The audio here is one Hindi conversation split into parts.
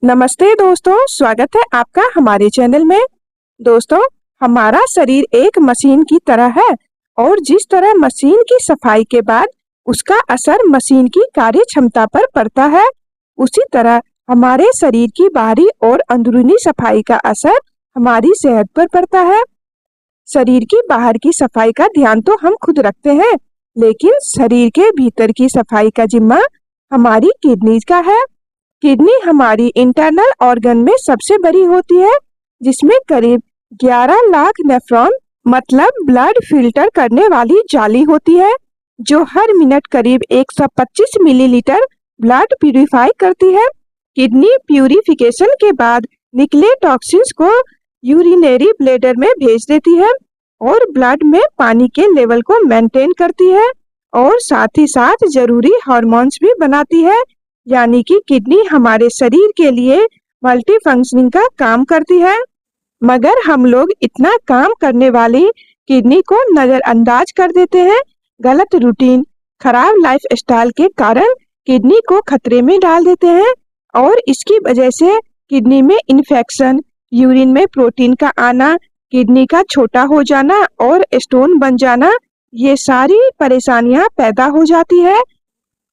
नमस्ते दोस्तों, स्वागत है आपका हमारे चैनल में। दोस्तों, हमारा शरीर एक मशीन की तरह है और जिस तरह मशीन की सफाई के बाद उसका असर मशीन की कार्य क्षमता पर पड़ता है, उसी तरह हमारे शरीर की बाहरी और अंदरूनी सफाई का असर हमारी सेहत पर पड़ता है। शरीर की बाहर की सफाई का ध्यान तो हम खुद रखते हैं, लेकिन शरीर के भीतर की सफाई का जिम्मा हमारी किडनीज का है। किडनी हमारी इंटरनल ऑर्गन में सबसे बड़ी होती है, जिसमें करीब 11 लाख नेफ्रॉन मतलब ब्लड फिल्टर करने वाली जाली होती है, जो हर मिनट करीब 125 मिलीलीटर ब्लड प्यूरिफाई करती है। किडनी प्यूरिफिकेशन के बाद निकले टॉक्सिन्स को यूरिनरी ब्लैडर में भेज देती है और ब्लड में पानी के लेवल को मेंटेन करती है और साथ ही साथ जरूरी हार्मोन्स भी बनाती है। यानी कि किडनी हमारे शरीर के लिए मल्टी फंक्शनिंग का काम करती है। मगर हम लोग इतना काम करने वाली किडनी को नजरअंदाज कर देते हैं। गलत रूटीन, खराब लाइफस्टाइल के कारण किडनी को खतरे में डाल देते हैं और इसकी वजह से किडनी में इन्फेक्शन, यूरिन में प्रोटीन का आना, किडनी का छोटा हो जाना और स्टोन बन जाना, ये सारी परेशानियां पैदा हो जाती है।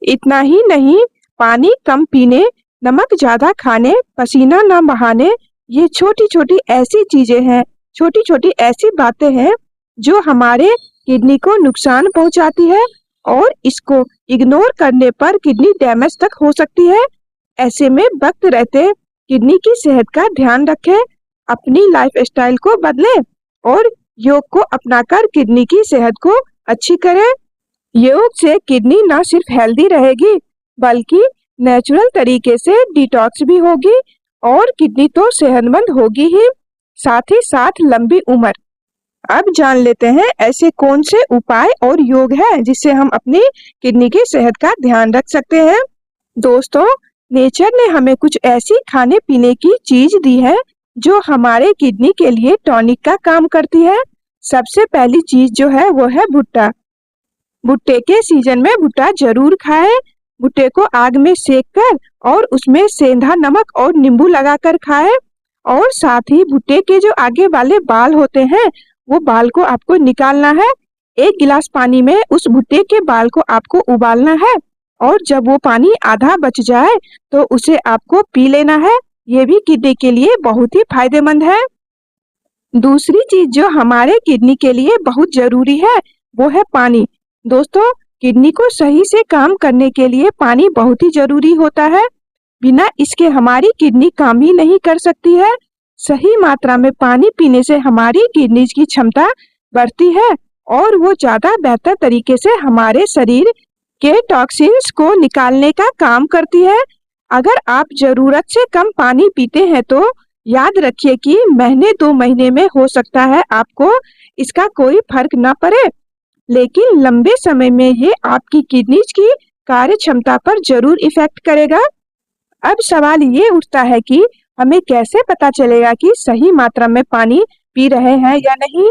इतना ही नहीं, पानी कम पीने, नमक ज्यादा खाने, पसीना न बहाने, ये छोटी छोटी ऐसी चीजें हैं, छोटी छोटी ऐसी बातें हैं जो हमारे किडनी को नुकसान पहुंचाती है और इसको इग्नोर करने पर किडनी डैमेज तक हो सकती है। ऐसे में वक्त रहते किडनी की सेहत का ध्यान रखें, अपनी लाइफस्टाइल को बदलें और योग को अपनाकर किडनी की सेहत को अच्छी करें। योग से किडनी न सिर्फ हेल्दी रहेगी, बल्कि नेचुरल तरीके से डिटॉक्स भी होगी और किडनी तो सेहतमंद होगी ही, साथ ही साथ लंबी उम्र। अब जान लेते हैं ऐसे कौन से उपाय और योग है जिससे हम अपनी किडनी की सेहत का ध्यान रख सकते हैं। दोस्तों, नेचर ने हमें कुछ ऐसी खाने पीने की चीज दी है जो हमारे किडनी के लिए टॉनिक का काम करती है। सबसे पहली चीज जो है वो है भुट्टा। भुट्टे के सीजन में भुट्टा जरूर खाएं। भुट्टे को आग में सेक कर और उसमें सेंधा नमक और नींबू लगाकर खाएं और साथ ही भुट्टे के जो आगे वाले बाल होते हैं, वो बाल को आपको निकालना है। 1 गिलास पानी में उस भुट्टे के बाल को आपको उबालना है और जब वो पानी आधा बच जाए तो उसे आपको पी लेना है। ये भी किडनी के लिए बहुत ही फायदेमंद है। दूसरी चीज जो हमारे किडनी के लिए बहुत जरूरी है वो है पानी। दोस्तों, किडनी को सही से काम करने के लिए पानी बहुत ही जरूरी होता है। बिना इसके हमारी किडनी काम ही नहीं कर सकती है। सही मात्रा में पानी पीने से हमारी किडनी की क्षमता बढ़ती है और वो ज्यादा बेहतर तरीके से हमारे शरीर के टॉक्सिन्स को निकालने का काम करती है। अगर आप जरूरत से कम पानी पीते हैं तो याद रखिए कि महीने 2 महीने में हो सकता है आपको इसका कोई फर्क न पड़े, लेकिन लंबे समय में ये आपकी किडनीज की कार्य क्षमता पर जरूर इफेक्ट करेगा। अब सवाल ये उठता है कि हमें कैसे पता चलेगा कि सही मात्रा में पानी पी रहे हैं या नहीं।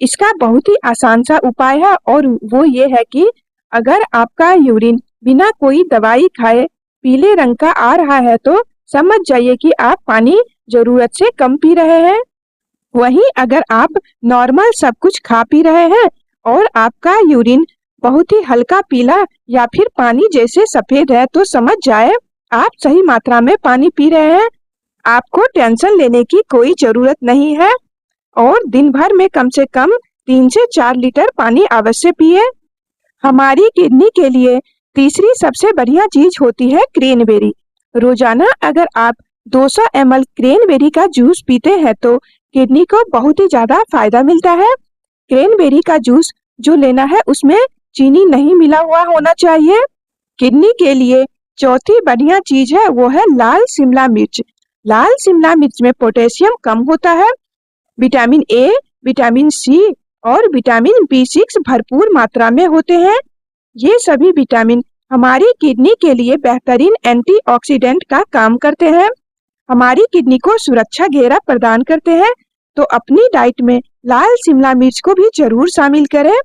इसका बहुत ही आसान सा उपाय है और वो ये है कि अगर आपका यूरिन बिना कोई दवाई खाए पीले रंग का आ रहा है तो समझ जाइए कि आप पानी जरूरत से कम पी रहे हैं। वहीं अगर आप नॉर्मल सब कुछ खा पी रहे हैं और आपका यूरिन बहुत ही हल्का पीला या फिर पानी जैसे सफेद है तो समझ जाए आप सही मात्रा में पानी पी रहे हैं। आपको टेंशन लेने की कोई जरूरत नहीं है और दिन भर में कम से कम 3 से 4 लीटर पानी अवश्य पिए। हमारी किडनी के लिए तीसरी सबसे बढ़िया चीज होती है क्रैनबेरी। रोजाना अगर आप 200 ml क्रैनबेरी का जूस पीते हैं तो किडनी को बहुत ही ज्यादा फायदा मिलता है। क्रैनबेरी का जूस जो लेना है उसमें चीनी नहीं मिला हुआ होना चाहिए। किडनी के लिए चौथी बढ़िया चीज है वो है लाल शिमला मिर्च। लाल शिमला मिर्च में पोटेशियम कम होता है, विटामिन ए, विटामिन सी और विटामिन B6 भरपूर मात्रा में होते हैं। ये सभी विटामिन हमारी किडनी के लिए बेहतरीन एंटीऑक्सीडेंट का काम करते हैं, हमारी किडनी को सुरक्षा घेरा प्रदान करते हैं। तो अपनी डाइट में लाल शिमला मिर्च को भी जरूर शामिल करें।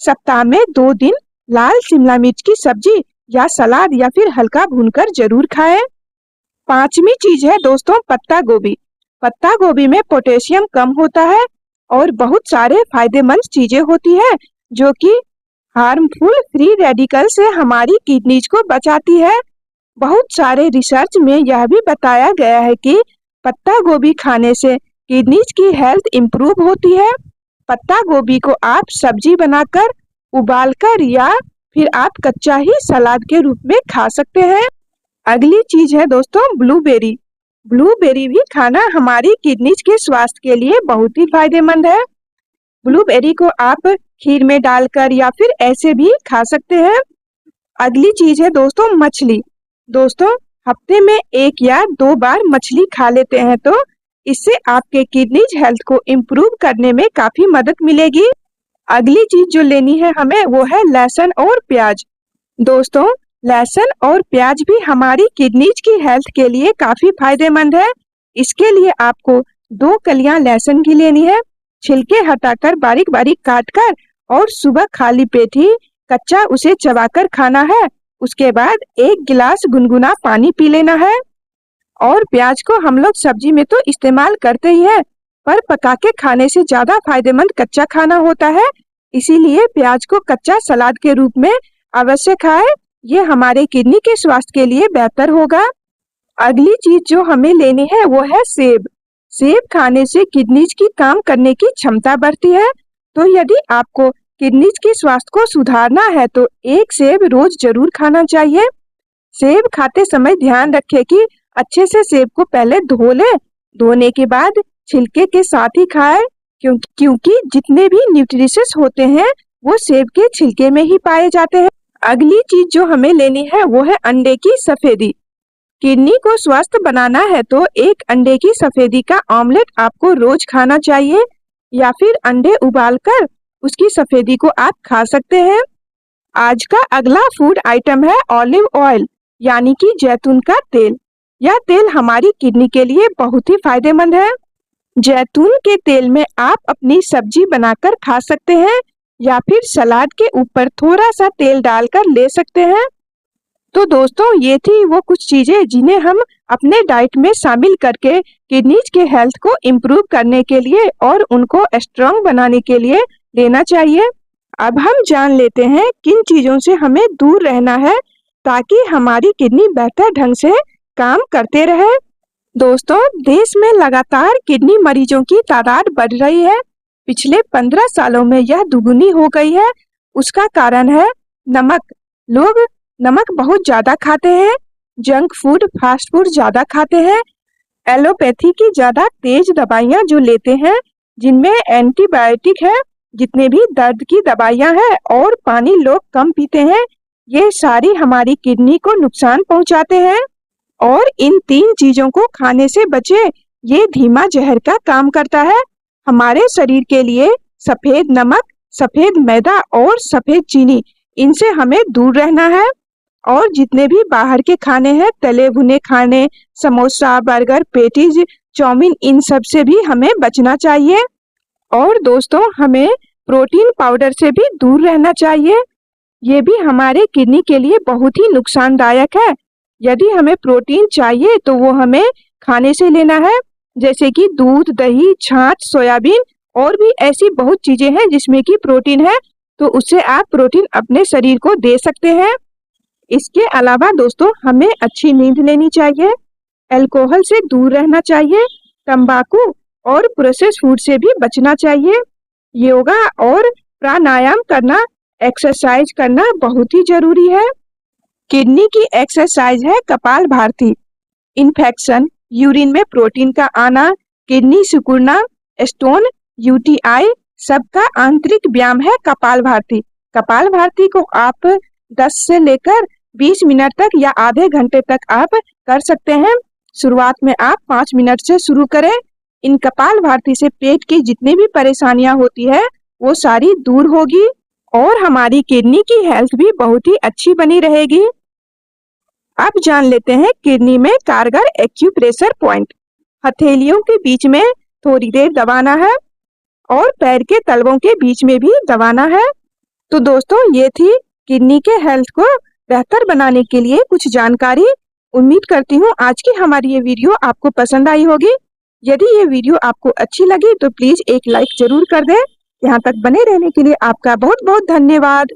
सप्ताह में 2 दिन लाल शिमला मिर्च की सब्जी या सलाद या फिर हल्का भूनकर जरूर खाएं। पांचवी चीज है दोस्तों पत्ता गोभी। पत्ता गोभी में पोटेशियम कम होता है और बहुत सारे फायदेमंद चीजें होती है जो कि हार्मफुल फ्री रेडिकल से हमारी किडनीज को बचाती है। बहुत सारे रिसर्च में यह भी बताया गया है कि पत्ता गोभी खाने से किडनीज की हेल्थ इम्प्रूव होती है। पत्ता गोभी को आप सब्जी बनाकर, उबालकर या फिर आप कच्चा ही सलाद के रूप में खा सकते हैं। अगली चीज है दोस्तों ब्लूबेरी। ब्लूबेरी भी खाना हमारी किडनीज के स्वास्थ्य के लिए बहुत ही फायदेमंद है। ब्लूबेरी को आप खीर में डालकर या फिर ऐसे भी खा सकते हैं। अगली चीज है दोस्तों मछली। दोस्तों हफ्ते में 1 या 2 बार मछली खा लेते हैं तो इससे आपके किडनीज हेल्थ को इम्प्रूव करने में काफी मदद मिलेगी। अगली चीज जो लेनी है हमें वो है लहसुन और प्याज। दोस्तों लहसुन और प्याज भी हमारी किडनीज की हेल्थ के लिए काफी फायदेमंद है। इसके लिए आपको 2 कलियां लहसुन की लेनी है, छिलके हटाकर बारीक बारीक काटकर और सुबह खाली पेट ही कच्चा उसे चबाकर खाना है। उसके बाद 1 गिलास गुनगुना पानी पी लेना है। और प्याज को हम लोग सब्जी में तो इस्तेमाल करते ही है, पर पका के खाने से ज्यादा फायदेमंद कच्चा खाना होता है। इसीलिए प्याज को कच्चा सलाद के रूप में अवश्य खाएं। ये हमारे किडनी के स्वास्थ्य के लिए बेहतर होगा। अगली चीज जो हमें लेनी है वो है सेब। सेब खाने से किडनीज की काम करने की क्षमता बढ़ती है। तो यदि आपको किडनीज के स्वास्थ्य को सुधारना है तो 1 सेब रोज जरूर खाना चाहिए। सेब खाते समय ध्यान रखें कि अच्छे से सेब को पहले धो ले, धोने के बाद छिलके के साथ ही खाएं, क्योंकि जितने भी न्यूट्रिशंस होते हैं वो सेब के छिलके में ही पाए जाते हैं। अगली चीज जो हमें लेनी है वो है अंडे की सफेदी। किडनी को स्वस्थ बनाना है तो 1 अंडे की सफेदी का ऑमलेट आपको रोज खाना चाहिए या फिर अंडे उबालकर उसकी सफेदी को आप खा सकते हैं। आज का अगला फूड आइटम है ऑलिव ऑयल यानी कि जैतून का तेल। यह तेल हमारी किडनी के लिए बहुत ही फायदेमंद है। जैतून के तेल में आप अपनी सब्जी बनाकर खा सकते हैं या फिर सलाद के ऊपर थोड़ा सा तेल डालकर ले सकते हैं। तो दोस्तों ये थी वो कुछ चीजें जिन्हें हम अपने डाइट में शामिल करके किडनीज के हेल्थ को इम्प्रूव करने के लिए और उनको स्ट्रॉन्ग बनाने के लिए लेना चाहिए। अब हम जान लेते हैं किन चीजों से हमें दूर रहना है ताकि हमारी किडनी बेहतर ढंग से काम करते रहे। दोस्तों देश में लगातार किडनी मरीजों की तादाद बढ़ रही है। पिछले 15 सालों में यह दुगुनी हो गई है। उसका कारण है नमक। लोग नमक बहुत ज्यादा खाते हैं, जंक फूड, फास्ट फूड ज्यादा खाते हैं, एलोपैथी की ज्यादा तेज दवाइयां जो लेते हैं जिनमें एंटीबायोटिक है, जितने भी दर्द की दवाइयां हैं और पानी लोग कम पीते हैं, ये सारी हमारी किडनी को नुकसान पहुंचाते हैं। और इन 3 चीजों को खाने से बचे। ये धीमा जहर का काम करता है। हमारे शरीर के लिए सफेद नमक, सफेद मैदा और सफेद चीनी, इनसे हमें दूर रहना है। और जितने भी बाहर के खाने हैं, तले भुने खाने, समोसा, बर्गर, पेटीज, चाउमीन, इन सब से भी हमें बचना चाहिए। और दोस्तों हमें प्रोटीन पाउडर से भी दूर रहना चाहिए। ये भी हमारे किडनी के लिए बहुत ही नुकसानदायक है। यदि हमें प्रोटीन चाहिए तो वो हमें खाने से लेना है, जैसे कि दूध, दही, छाछ, सोयाबीन और भी ऐसी बहुत चीजें हैं जिसमें कि प्रोटीन है, तो उससे आप प्रोटीन अपने शरीर को दे सकते हैं। इसके अलावा दोस्तों हमें अच्छी नींद लेनी चाहिए, अल्कोहल से दूर रहना चाहिए, तंबाकू और प्रोसेस फूड से भी बचना चाहिए। योगा और प्राणायाम करना, एक्सरसाइज करना बहुत ही जरूरी है। किडनी की एक्सरसाइज है कपालभाति। इन्फेक्शन, यूरिन में प्रोटीन का आना, किडनी सिकुड़ना, स्टोन, यूटीआई, सबका आंतरिक व्यायाम है कपालभाति। कपालभाति को आप 10 से लेकर 20 मिनट तक या आधे घंटे तक आप कर सकते हैं। शुरुआत में आप 5 मिनट से शुरू करें। इन कपालभाति से पेट की जितनी भी परेशानियां होती है वो सारी दूर होगी और हमारी किडनी की हेल्थ भी बहुत ही अच्छी बनी रहेगी। अब जान लेते हैं किडनी में कारगर एक्यूप्रेशर पॉइंट। हथेलियों के बीच में थोड़ी देर दबाना है और पैर के तलवों के बीच में भी दबाना है। तो दोस्तों ये थी किडनी के हेल्थ को बेहतर बनाने के लिए कुछ जानकारी। उम्मीद करती हूँ आज की हमारी ये वीडियो आपको पसंद आई होगी। यदि ये वीडियो आपको अच्छी लगी तो प्लीज एक लाइक जरूर कर दें। यहाँ तक बने रहने के लिए आपका बहुत बहुत धन्यवाद।